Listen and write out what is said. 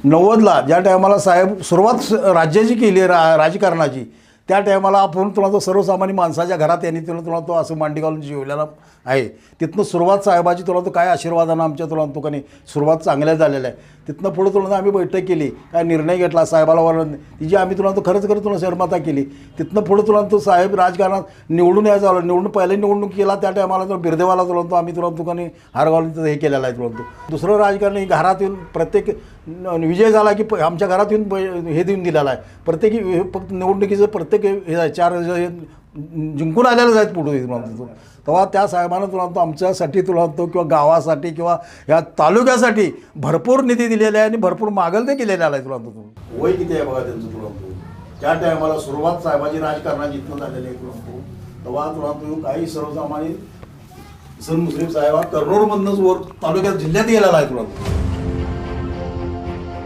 90ला ज्या टायमाला साहेब सुरुवात राज्याची केली राजकारणाची, त्या टायमाला आपण तुला तो सर्वसामान्य माणसाच्या घरात यांनी तुला तो असं मांडी घालून जेवलेला आहे. तिथनं सुरुवात साहेबाची तुला तो काय आशीर्वादानं आमच्या तुला तो का नाही सुरुवात चांगल्या झालेल्या आहे. तिथनं पुढं तुला आम्ही बैठक केली, काय निर्णय घेतला साहेबाला वरून तिची आम्ही तुला तो खरंच तुला शर्माता केली. तिथनं पुढं तुला तो साहेब राजकारणात निवडून यायचा आला, पहिली निवडणूक केला त्या टायमाला तो बिरदेवाला तुला तो आम्ही तुला तो का नाही हार घालून हे केलेला आहे. तुला तो दुसरं राजकारण घरात येऊन प्रत्येक विजय झाला की आमच्या घरात येऊन हे देऊन दिलेला आहे. प्रत्येकी फक्त निवडणुकीचं प्रत्येक हे 4 जिंकून आलेलंच आहेत पुढे तुला तो. तेव्हा त्या साहेबानं तुला तो आमच्यासाठी तुला तो किंवा गावासाठी किंवा ह्या तालुक्यासाठी भरपूर निधी दिलेला आहे आणि भरपूर मागल ते केलेलं आहे. तुला तो वय किती आहे बघा त्यांचं तुला तो. त्या टायमाला सुरुवात साहेबाची राजकारणाची इथनं झालेली आहे. तुला तो तेव्हा तुला तो काही सर्वसामान्य मुस्लिम साहेब करोडमधनंच वर तालुक्यात जिल्ह्यात गेलेला आहे. तुला